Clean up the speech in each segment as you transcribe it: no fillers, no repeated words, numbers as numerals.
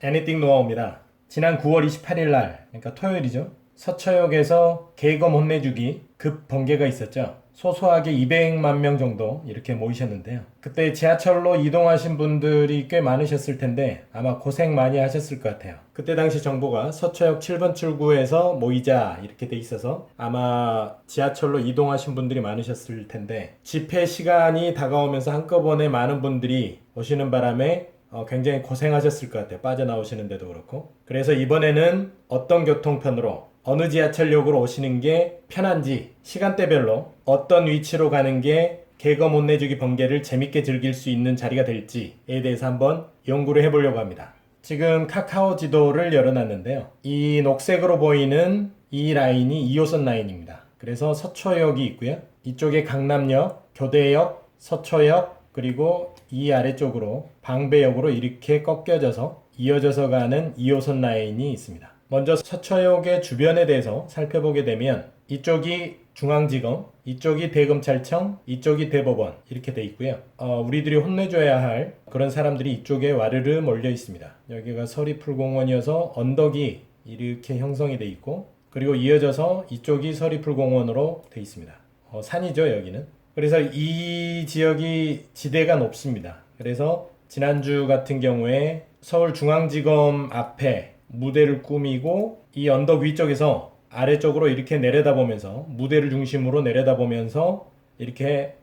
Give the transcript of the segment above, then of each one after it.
Anything Noah입니다. 지난 9월 28일 날, 그러니까 토요일이죠. 서초역에서 계검 혼내주기 급 번개가 있었죠. 소소하게 200만 명 정도 이렇게 모이셨는데요. 그때 지하철로 이동하신 분들이 꽤 많으셨을 텐데 아마 고생 많이 하셨을 것 같아요. 그때 당시 정보가 서초역 7번 출구에서 모이자 이렇게 돼 있어서 아마 지하철로 이동하신 분들이 많으셨을 텐데 집회 시간이 다가오면서 한꺼번에 많은 분들이 오시는 바람에 굉장히 고생하셨을 것 같아요. 빠져나오시는데도 그렇고. 그래서 이번에는 어떤 교통편으로 어느 지하철역으로 오시는 게 편한지 시간대별로 어떤 위치로 가는 게 계검 혼내주기 번개를 재밌게 즐길 수 있는 자리가 될지에 대해서 한번 연구를 해보려고 합니다. 지금 카카오 지도를 열어놨는데요. 이 녹색으로 보이는 이 라인이 2호선 라인입니다. 그래서 서초역이 있고요. 이쪽에 강남역, 교대역, 서초역, 그리고 이 아래쪽으로 방배역으로 이렇게 꺾여져서 이어져서 가는 2호선 라인이 있습니다. 먼저 서초역의 주변에 대해서 살펴보게 되면 이쪽이 중앙지검, 이쪽이 대검찰청, 이쪽이 대법원 이렇게 돼 있고요. 우리들이 혼내줘야 할 그런 사람들이 이쪽에 와르르 몰려 있습니다. 여기가 서리풀공원이어서 언덕이 이렇게 형성이 돼 있고 그리고 이어져서 이쪽이 서리풀공원으로 돼 있습니다. 산이죠 여기는. 그래서 이 지역이 지대가 높습니다. 그래서 지난주 같은 경우에 서울중앙지검 앞에 무대를 꾸미고 이 언덕 위쪽에서 아래쪽으로 이렇게 내려다보면서 무대를 중심으로 내려다보면서 이렇게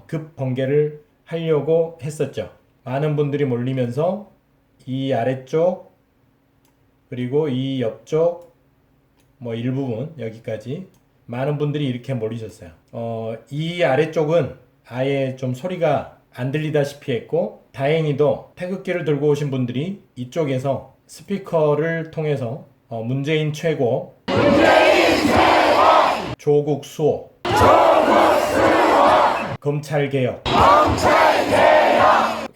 급 번개를 하려고 했었죠. 많은 분들이 몰리면서 이 아래쪽 그리고 이 옆쪽 뭐 일부분 여기까지 많은 분들이 이렇게 몰리셨어요. 이 아래쪽은 아예 좀 소리가 안 들리다시피 했고 다행히도 태극기를 들고 오신 분들이 이쪽에서 스피커를 통해서 문재인 최고, 조국 수호, 검찰 개혁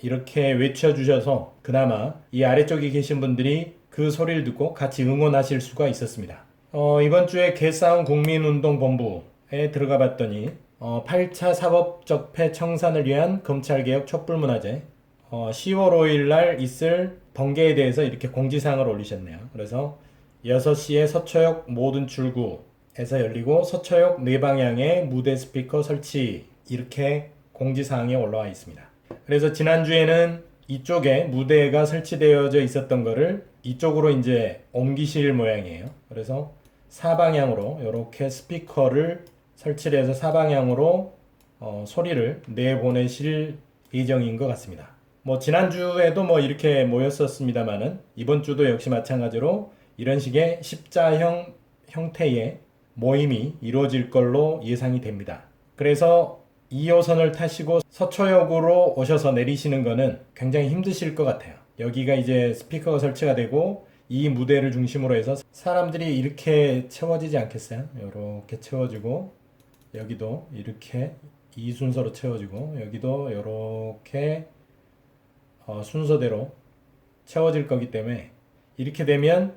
이렇게 외쳐주셔서 그나마 이 아래쪽에 계신 분들이 그 소리를 듣고 같이 응원하실 수가 있었습니다. 이번 주에 개싸움 국민운동본부에 들어가 봤더니 8차 사법적폐 청산을 위한 검찰개혁 촛불문화제 10월 5일 날 있을 번개에 대해서 이렇게 공지사항을 올리셨네요. 그래서 6시에 서초역 모든 출구에서 열리고 서초역 네 방향에 무대 스피커 설치 이렇게 공지사항이 올라와 있습니다. 그래서 지난주에는 이쪽에 무대가 설치되어져 있었던 거를 이쪽으로 이제 옮기실 모양이에요. 그래서 사방향으로 이렇게 스피커를 설치를 해서 사방향으로 소리를 내보내실 예정인 것 같습니다. 뭐 지난주에도 뭐 이렇게 모였었습니다만은 이번 주도 역시 마찬가지로 이런 식의 십자형 형태의 모임이 이루어질 걸로 예상이 됩니다. 그래서 2호선을 타시고 서초역으로 오셔서 내리시는 거는 굉장히 힘드실 것 같아요. 여기가 이제 스피커가 설치가 되고 이 무대를 중심으로 해서 사람들이 이렇게 채워지지 않겠어요? 이렇게 채워지고 여기도 이렇게 이 순서로 채워지고 여기도 이렇게 순서대로 채워질 거기 때문에 이렇게 되면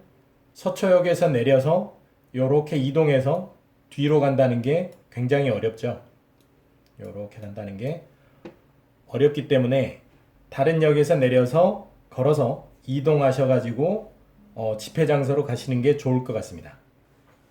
서초역에서 내려서 이렇게 이동해서 뒤로 간다는 게 굉장히 어렵죠. 이렇게 간다는 게 어렵기 때문에 다른 역에서 내려서 걸어서 이동하셔가지고 집회 장소로 가시는 게 좋을 것 같습니다.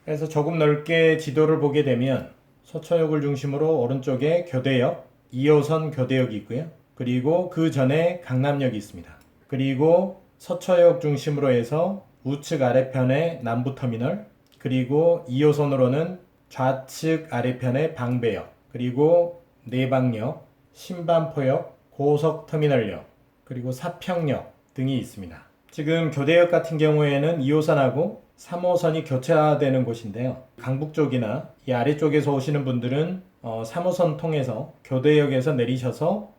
그래서 조금 넓게 지도를 보게 되면 서초역을 중심으로 오른쪽에 교대역, 2호선 교대역이 있고요. 그리고 그 전에 강남역이 있습니다. 그리고 서초역 중심으로 해서 우측 아래편에 남부터미널, 그리고 2호선으로는 좌측 아래편에 방배역, 그리고 내방역, 신반포역, 고속터미널역, 그리고 사평역 등이 있습니다. 지금 교대역 같은 경우에는 2호선하고 3호선이 교차되는 곳인데요. 강북 쪽이나 이 아래쪽에서 오시는 분들은 3호선 통해서 교대역에서 내리셔서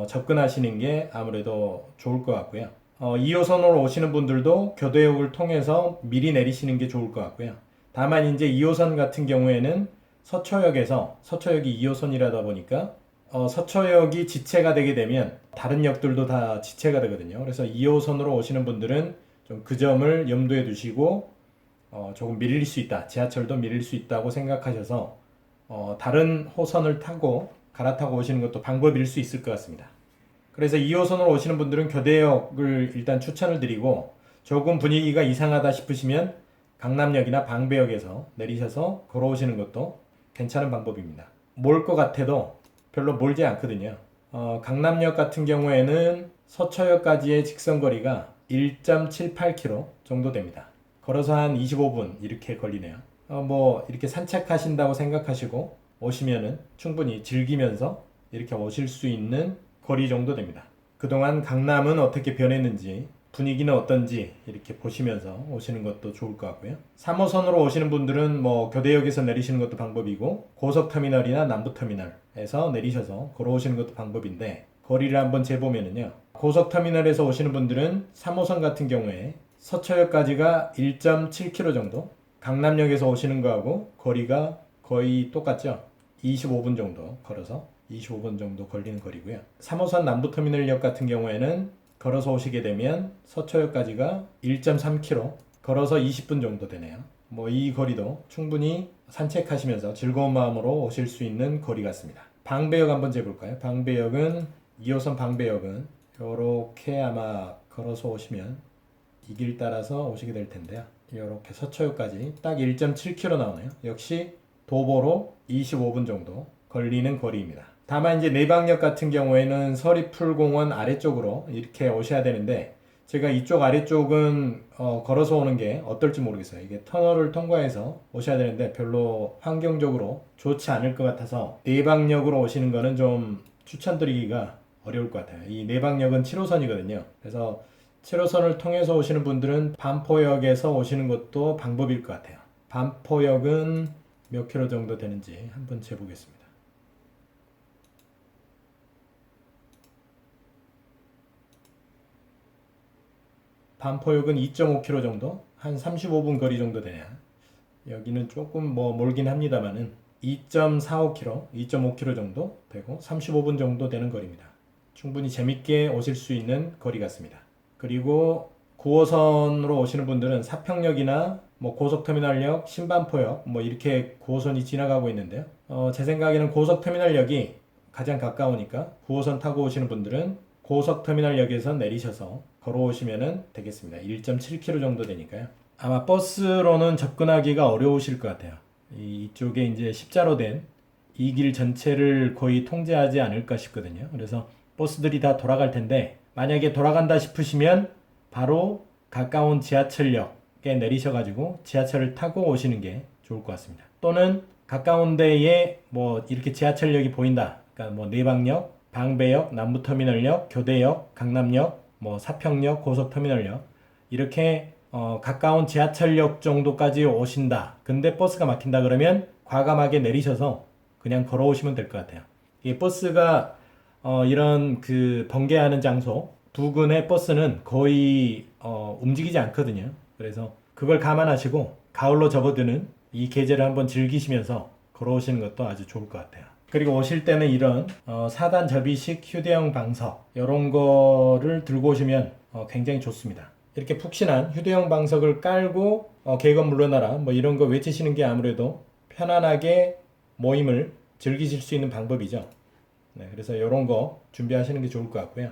접근하시는 게 아무래도 좋을 것 같고요. 2호선으로 오시는 분들도 교대역을 통해서 미리 내리시는 게 좋을 것 같고요. 다만 이제 2호선 같은 경우에는 서초역이 2호선이라다 보니까 서초역이 지체가 되게 되면 다른 역들도 다 지체가 되거든요. 그래서 2호선으로 오시는 분들은 좀 그 점을 염두에 두시고 조금 밀릴 수 있다. 지하철도 밀릴 수 있다고 생각하셔서 다른 호선을 타고 갈아타고 오시는 것도 방법일 수 있을 것 같습니다. 그래서 2호선으로 오시는 분들은 교대역을 일단 추천을 드리고 조금 분위기가 이상하다 싶으시면 강남역이나 방배역에서 내리셔서 걸어오시는 것도 괜찮은 방법입니다. 몰 것 같아도 별로 멀지 않거든요. 강남역 같은 경우에는 서초역까지의 직선거리가 1.78km 정도 됩니다. 걸어서 한 25분 이렇게 걸리네요. 뭐 이렇게 산책하신다고 생각하시고 오시면은 충분히 즐기면서 이렇게 오실 수 있는 거리 정도 됩니다. 그동안 강남은 어떻게 변했는지 분위기는 어떤지 이렇게 보시면서 오시는 것도 좋을 것 같고요. 3호선으로 오시는 분들은 뭐 교대역에서 내리시는 것도 방법이고 고속터미널이나 남부터미널에서 내리셔서 걸어오시는 것도 방법인데 거리를 한번 재보면은요. 고속터미널에서 오시는 분들은 3호선 같은 경우에 서초역까지가 1.7km 정도, 강남역에서 오시는 거하고 거리가 거의 똑같죠. 25분 정도 걸어서 25분 정도 걸리는 거리고요. 3호선 남부터미널역 같은 경우에는 걸어서 오시게 되면 서초역까지가 1.3km, 걸어서 20분 정도 되네요. 뭐 이 거리도 충분히 산책하시면서 즐거운 마음으로 오실 수 있는 거리 같습니다. 방배역 한번 재볼까요? 방배역은 2호선 방배역은 이렇게 아마 걸어서 오시면 이 길 따라서 오시게 될 텐데요. 이렇게 서초역까지 딱 1.7km 나오네요. 역시 도보로 25분 정도 걸리는 거리입니다. 다만 이제 내방역 같은 경우에는 서리풀공원 아래쪽으로 이렇게 오셔야 되는데 제가 이쪽 아래쪽은 걸어서 오는 게 어떨지 모르겠어요. 이게 터널을 통과해서 오셔야 되는데 별로 환경적으로 좋지 않을 것 같아서 내방역으로 오시는 거는 좀 추천드리기가 어려울 것 같아요. 이 내방역은 7호선이거든요. 그래서 7호선을 통해서 오시는 분들은 반포역에서 오시는 것도 방법일 것 같아요. 반포역은 몇 킬로 정도 되는지 한번 재보겠습니다. 반포역은 2.5km 정도? 한 35분 거리 정도 되냐. 여기는 조금 뭐 멀긴 합니다만은 2.45km, 2.5km 정도 되고 35분 정도 되는 거리입니다. 충분히 재밌게 오실 수 있는 거리 같습니다. 그리고 9호선으로 오시는 분들은 사평역이나 뭐 고속터미널역, 신반포역 뭐 이렇게 9호선이 지나가고 있는데요. 제 생각에는 고속터미널역이 가장 가까우니까 9호선 타고 오시는 분들은 고속터미널역에서 내리셔서 걸어오시면 되겠습니다. 1.7km 정도 되니까요. 아마 버스로는 접근하기가 어려우실 것 같아요. 이쪽에 이제 십자로 된 이 길 전체를 거의 통제하지 않을까 싶거든요. 그래서 버스들이 다 돌아갈 텐데 만약에 돌아간다 싶으시면 바로 가까운 지하철역에 내리셔가지고 지하철을 타고 오시는 게 좋을 것 같습니다. 또는 가까운 데에 뭐 이렇게 지하철역이 보인다. 그러니까 뭐 내방역, 방배역, 남부터미널역, 교대역, 강남역, 뭐 사평역, 고속터미널역 이렇게 가까운 지하철역 정도까지 오신다. 근데 버스가 막힌다 그러면 과감하게 내리셔서 그냥 걸어오시면 될 것 같아요. 이 버스가 이런 그 번개하는 장소 부근의 버스는 거의 움직이지 않거든요. 그래서 그걸 감안하시고 가을로 접어드는 이 계절을 한번 즐기시면서 걸어오시는 것도 아주 좋을 것 같아요. 그리고 오실 때는 이런 4단 접이식 휴대용 방석 이런 거를 들고 오시면 굉장히 좋습니다. 이렇게 푹신한 휴대용 방석을 깔고 계곡 물러나라 뭐 이런 거 외치시는 게 아무래도 편안하게 모임을 즐기실 수 있는 방법이죠. 네, 그래서 이런 거 준비하시는 게 좋을 것 같고요.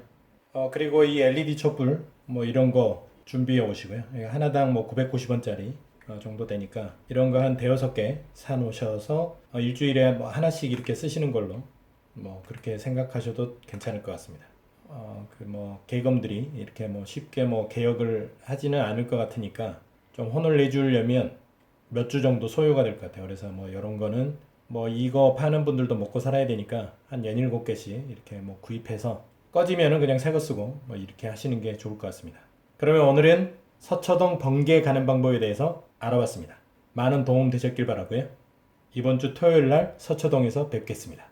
그리고 이 LED 촛불 뭐 이런 거 준비해 오시고요. 하나당 뭐 990원짜리 정도 되니까 이런 거 한 대여섯 개 사 놓으셔서 일주일에 뭐 하나씩 이렇게 쓰시는 걸로 뭐 그렇게 생각하셔도 괜찮을 것 같습니다. 그 뭐 계검들이 이렇게 뭐 쉽게 뭐 개혁을 하지는 않을 것 같으니까 좀 혼을 내주려면 몇 주 정도 소요가 될 것 같아요. 그래서 뭐 이런 거는 뭐 이거 파는 분들도 먹고 살아야 되니까 한 17개씩 이렇게 뭐 구입해서 꺼지면은 그냥 새 거 쓰고 뭐 이렇게 하시는 게 좋을 것 같습니다. 그러면 오늘은 서초동 번개 가는 방법에 대해서 알아봤습니다. 많은 도움 되셨길 바라고요. 이번 주 토요일 날 서초동에서 뵙겠습니다.